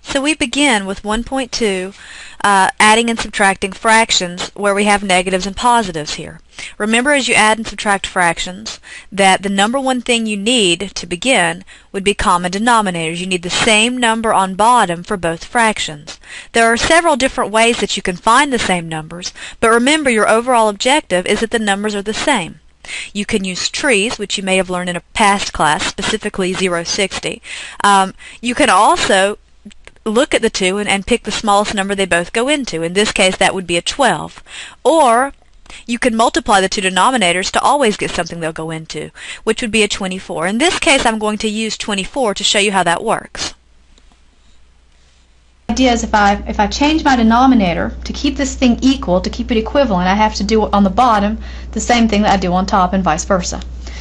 So we begin with 1.2, adding and subtracting fractions where we have negatives and positives here. Remember, as you add and subtract fractions, that the number one thing you need to begin would be common denominators. You need the same number on bottom for both fractions. There are several different ways that you can find the same numbers, but remember your overall objective is that the numbers are the same. You can use trees, which you may have learned in a past class, specifically 0, 60. You can also look at the two and pick the smallest number they both go into. In this case, that would be a 12. Or you can multiply the two denominators to always get something they'll go into, which would be a 24. In this case, I'm going to use 24 to show you how that works. The idea is if I change my denominator to keep this thing equal, to keep it equivalent, I have to do on the bottom the same thing that I do on top and vice versa.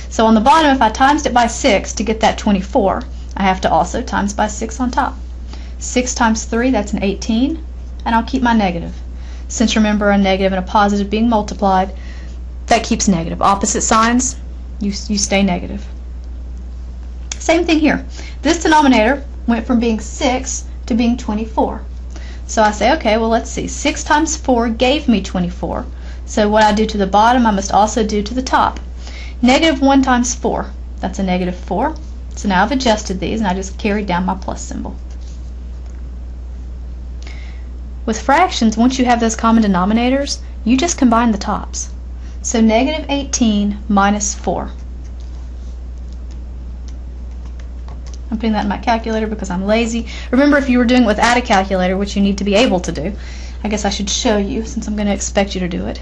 So on the bottom, if I times it by 6 to get that 24, I have to also times by 6 on top. 6 times 3, that's an 18, and I'll keep my negative. Since remember, a negative and a positive being multiplied, that keeps negative. Opposite signs, you stay negative. Same thing here. This denominator went from being 6 to being 24. So I say, okay, well let's see. 6 times 4 gave me 24. So what I do to the bottom, I must also do to the top. Negative 1 times 4, that's a negative 4. So now I've adjusted these and I just carried down my plus symbol. With fractions, once you have those common denominators, you just combine the tops. So negative 18 minus 4. I'm putting that in my calculator because I'm lazy. Remember, if you were doing it without a calculator, which you need to be able to do, I guess I should show you since I'm going to expect you to do it.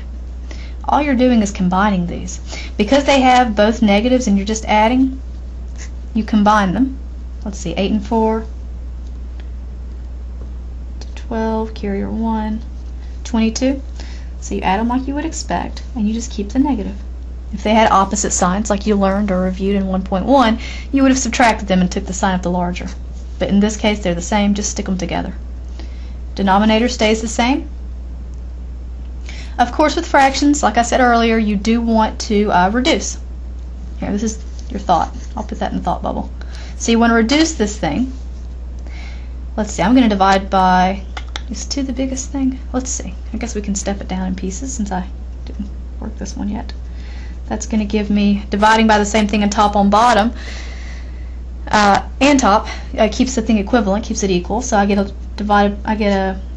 All you're doing is combining these. Because they have both negatives and you're just adding, you combine them. Let's see, 8 and 4. 12, carrier 1, 22. So you add them like you would expect, and you just keep the negative. If they had opposite signs, like you learned or reviewed in 1.1, you would have subtracted them and took the sign of the larger. But in this case, they're the same, just stick them together. Denominator stays the same. Of course, with fractions, like I said earlier, you do want to reduce. Here, this is your thought. I'll put that in the thought bubble. So you want to reduce this thing. Let's see, I'm going to divide by, is 2 the biggest thing? Let's see. I guess we can step it down in pieces since I didn't work this one yet. That's going to give me, dividing by the same thing in top on bottom, and top, keeps the thing equivalent, keeps it equal. So I get a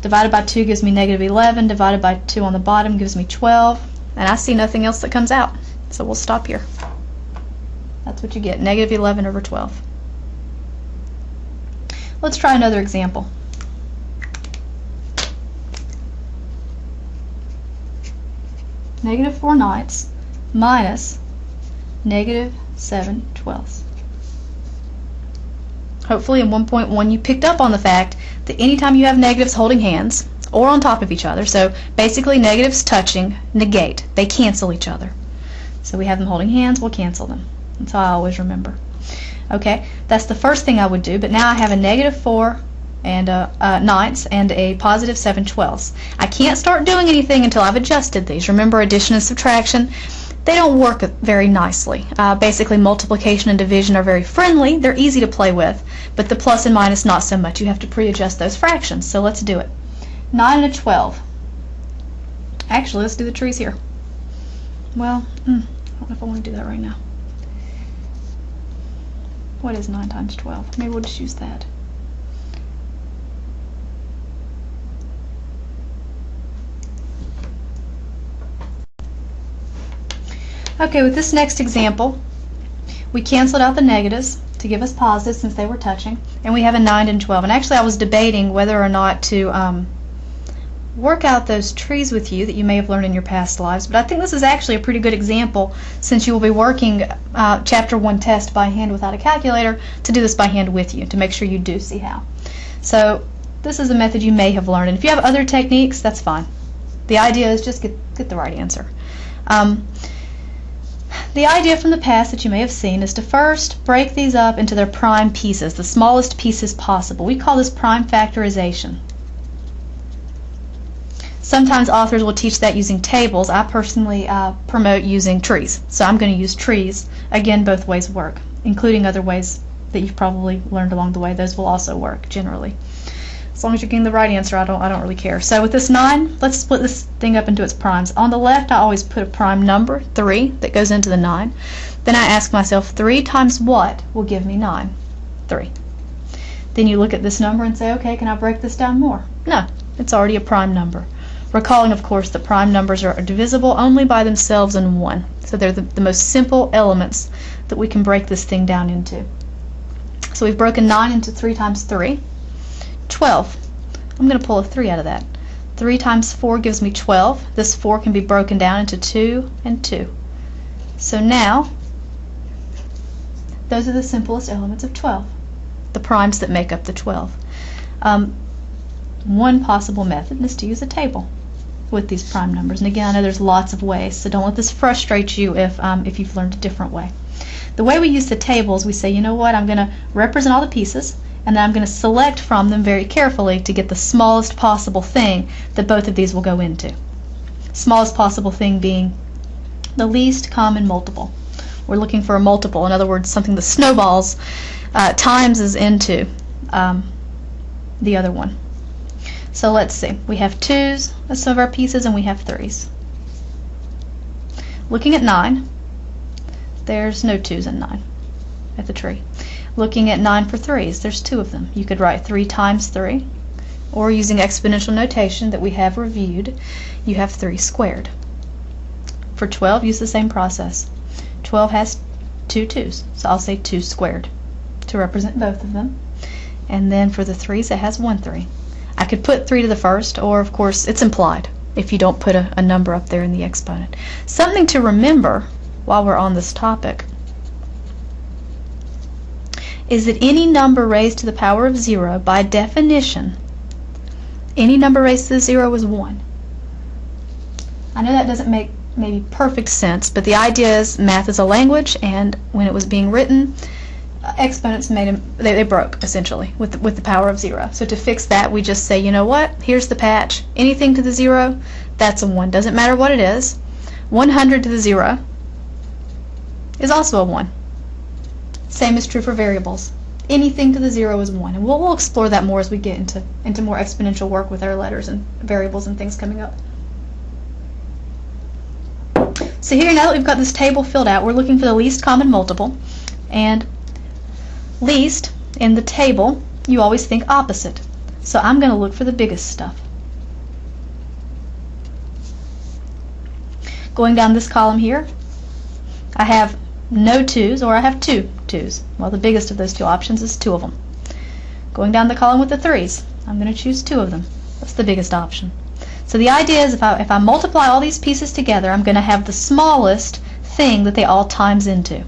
divided by 2 gives me negative 11, divided by 2 on the bottom gives me 12, and I see nothing else that comes out. So we'll stop here. That's what you get, negative 11 over 12. Let's try another example. Negative 4 ninths minus negative 7 twelfths. Hopefully in 1.1 you picked up on the fact that anytime you have negatives holding hands or on top of each other, so basically negatives touching negate. They cancel each other. So we have them holding hands, we'll cancel them. That's how I always remember. Okay, that's the first thing I would do, but now I have a negative 4 and ninths and a positive 7 twelfths. I can't start doing anything until I've adjusted these. Remember, addition and subtraction, they don't work very nicely. Basically, multiplication and division are very friendly. They're easy to play with, but the plus and minus not so much. You have to pre-adjust those fractions, so let's do it. 9 and a 12. Actually, let's do the trees here. Well, I don't know if I want to do that right now. What is 9 times 12? Maybe we'll just use that. Okay, with this next example, we canceled out the negatives to give us positives since they were touching, and we have a 9 and 12. And actually I was debating whether or not to work out those trees with you that you may have learned in your past lives, but I think this is actually a pretty good example since you will be working Chapter 1 test by hand without a calculator to do this by hand with you to make sure you do see how. So this is a method you may have learned, and if you have other techniques, that's fine. The idea is just get the right answer. The idea from the past that you may have seen is to first break these up into their prime pieces, the smallest pieces possible. We call this prime factorization. Sometimes authors will teach that using tables. I personally promote using trees. So I'm going to use trees. Again, both ways work, including other ways that you've probably learned along the way. Those will also work generally. As long as you're getting the right answer, I don't really care. So with this 9, let's split this thing up into its primes. On the left, I always put a prime number, 3, that goes into the 9. Then I ask myself, 3 times what will give me 9? 3. Then you look at this number and say, okay, can I break this down more? No, it's already a prime number. Recalling, of course, that prime numbers are divisible only by themselves in 1. So they're the most simple elements that we can break this thing down into. So we've broken 9 into 3 times 3. 12. I'm going to pull a 3 out of that. 3 times 4 gives me 12. This 4 can be broken down into 2 and 2. So now, those are the simplest elements of 12, the primes that make up the 12. One possible method is to use a table with these prime numbers. And again, I know there's lots of ways, so don't let this frustrate you if you've learned a different way. The way we use the tables, we say, you know what, I'm going to represent all the pieces, and then I'm going to select from them very carefully to get the smallest possible thing that both of these will go into. Smallest possible thing being the least common multiple. We're looking for a multiple, in other words, something that snowballs times is into the other one. So let's see, we have 2's as some of our pieces, and we have 3's. Looking at 9, there's no 2's in 9 at the tree. Looking at 9 for 3's, there's 2 of them. You could write 3 times 3, or using exponential notation that we have reviewed, you have 3 squared. For 12, use the same process. 12 has 2 2's, so I'll say 2 squared to represent both of them. And then for the 3's, it has 1 3. I could put 3 to the first, or of course it's implied if you don't put a number up there in the exponent. Something to remember while we're on this topic is that any number raised to the power of 0, by definition, any number raised to the 0 is 1. I know that doesn't make maybe perfect sense, but the idea is math is a language, and when it was being written, exponents made them, they broke essentially with the power of 0. So to fix that, we just say, you know what, here's the patch. Anything to the 0, that's a 1. Doesn't matter what it is. 100 to the 0 is also a 1. Same is true for variables. Anything to the 0 is 1. And we'll explore that more as we get into more exponential work with our letters and variables and things coming up. So here, now that we've got this table filled out, we're looking for the least common multiple. And least, in the table, you always think opposite. So I'm going to look for the biggest stuff. Going down this column here, I have no 2's, or I have 2 2's. Well, the biggest of those 2 options is 2 of them. Going down the column with the 3's, I'm going to choose 2 of them. That's the biggest option. So the idea is if I multiply all these pieces together, I'm going to have the smallest thing that they all times into.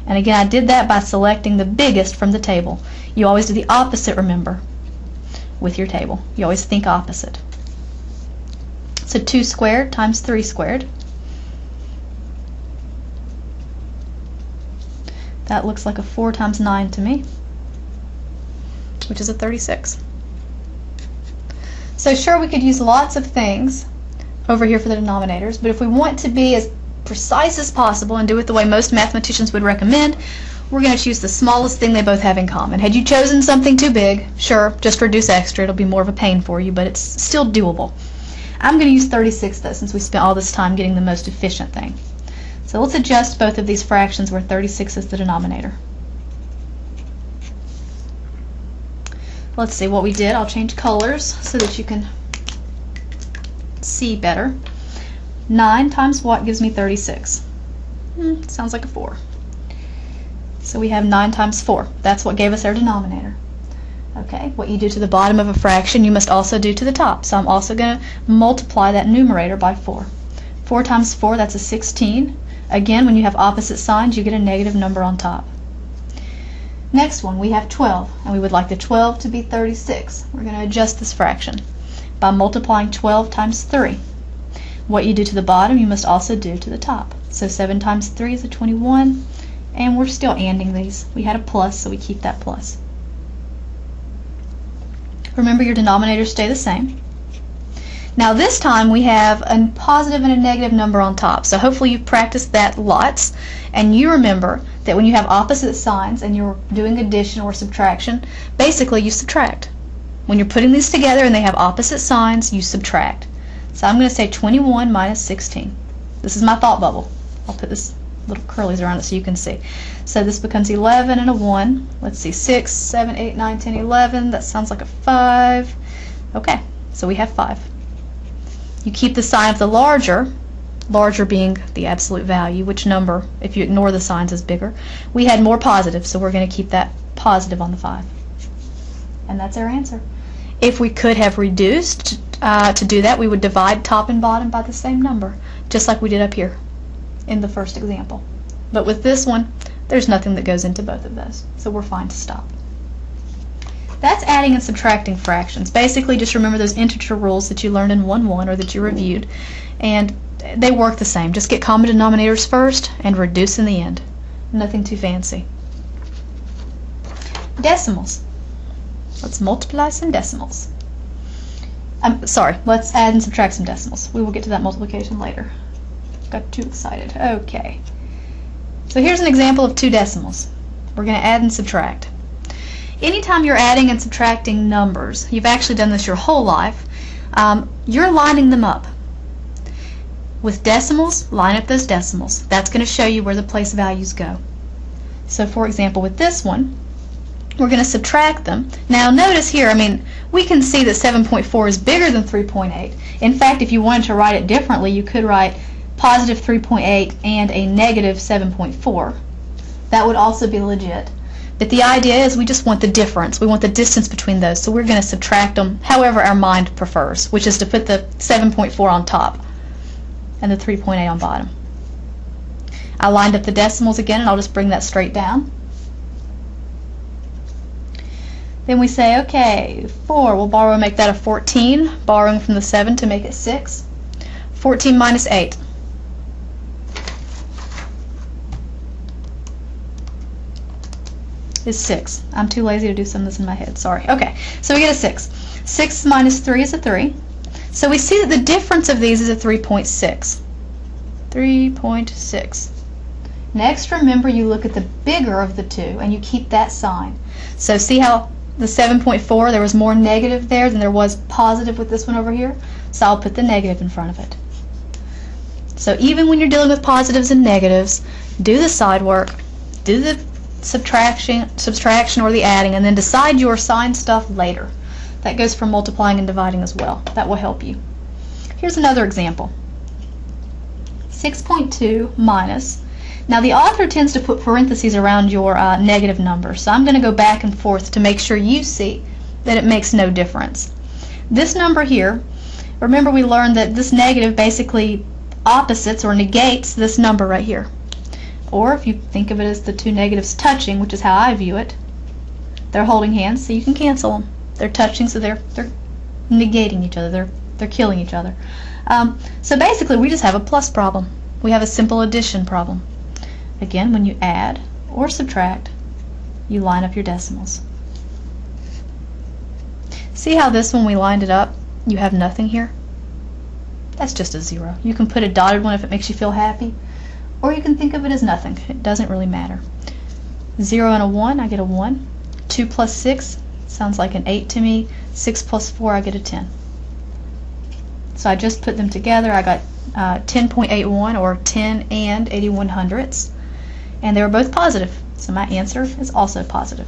And again, I did that by selecting the biggest from the table. You always do the opposite, remember, with your table. You always think opposite. So 2 squared times 3 squared. That looks like a 4 times 9 to me, which is a 36. So sure, we could use lots of things over here for the denominators, but if we want to be as precise as possible and do it the way most mathematicians would recommend, we're going to choose the smallest thing they both have in common. Had you chosen something too big, sure, just reduce extra. It'll be more of a pain for you, but it's still doable. I'm going to use 36 though, since we spent all this time getting the most efficient thing. So let's adjust both of these fractions where 36 is the denominator. Let's see what we did. I'll change colors so that you can see better. 9 times what gives me 36? Sounds like a 4. So we have 9 times 4. That's what gave us our denominator. Okay, what you do to the bottom of a fraction, you must also do to the top. So I'm also going to multiply that numerator by 4. 4 times 4, that's a 16. Again, when you have opposite signs, you get a negative number on top. Next one, we have 12, and we would like the 12 to be 36. We're going to adjust this fraction by multiplying 12 times 3. What you do to the bottom, you must also do to the top. So 7 times 3 is a 21, and we're still anding these. We had a plus, so we keep that plus. Remember, your denominators stay the same. Now this time we have a positive and a negative number on top, so hopefully you've practiced that lots, and you remember that when you have opposite signs and you're doing addition or subtraction, basically you subtract. when you're putting these together and they have opposite signs, you subtract. So I'm going to say 21 minus 16. This is my thought bubble. I'll put this little curlies around it so you can see. So this becomes 11 and a 1. Let's see, 6, 7, 8, 9, 10, 11. That sounds like a 5. Okay, so we have 5. You keep the sign of the larger being the absolute value, which number, if you ignore the signs, is bigger. We had more positive, so we're going to keep that positive on the 5. And that's our answer. If we could have reduced to do that, we would divide top and bottom by the same number, just like we did up here in the first example. But with this one, there's nothing that goes into both of those, so we're fine to stop. That's adding and subtracting fractions. Basically, just remember those integer rules that you learned in 1-1 or that you reviewed, and they work the same. Just get common denominators first and reduce in the end. Nothing too fancy. Decimals. Let's multiply some decimals. Let's add and subtract some decimals. We will get to that multiplication later. Got too excited. Okay. So here's an example of 2 decimals. We're going to add and subtract. Anytime you're adding and subtracting numbers, you've actually done this your whole life, you're lining them up. With decimals, line up those decimals. That's going to show you where the place values go. So for example, with this one, we're going to subtract them. Now notice here, we can see that 7.4 is bigger than 3.8. In fact, if you wanted to write it differently, you could write positive 3.8 and a negative 7.4. That would also be legit. But the idea is we just want the difference. We want the distance between those. So we're going to subtract them however our mind prefers, which is to put the 7.4 on top and the 3.8 on bottom. I lined up the decimals again, and I'll just bring that straight down. Then we say, okay, 4, we'll borrow and make that a 14, borrowing from the 7 to make it 6. 14 minus 8. Is 6. I'm too lazy to do some of this in my head, sorry. Okay, so we get a 6. 6 minus 3 is a 3. So we see that the difference of these is a 3.6. 3.6. Next, remember, you look at the bigger of the two and you keep that sign. So see how the 7.4, there was more negative there than there was positive with this one over here? So I'll put the negative in front of it. So even when you're dealing with positives and negatives, do the side work, do the subtraction or the adding, and then decide your sign stuff later. That goes for multiplying and dividing as well. That will help you. Here's another example. 6.2 minus. Now the author tends to put parentheses around your negative number, so I'm going to go back and forth to make sure you see that it makes no difference. This number here, remember we learned that this negative basically opposites or negates this number right here. Or if you think of it as the two negatives touching, which is how I view it, they're holding hands, so you can cancel them. They're touching, so they're negating each other. They're killing each other. So basically, we just have a plus problem. We have a simple addition problem. Again, when you add or subtract, you line up your decimals. See how this one we lined it up, you have nothing here? That's just a 0. You can put a dotted one if it makes you feel happy, or you can think of it as nothing. It doesn't really matter. 0 and a 1, I get a 1. 2 plus 6 sounds like an 8 to me. 6 plus 4, I get a 10. So I just put them together. I got 10.81, or 10 and 81 hundredths, and they were both positive. So my answer is also positive.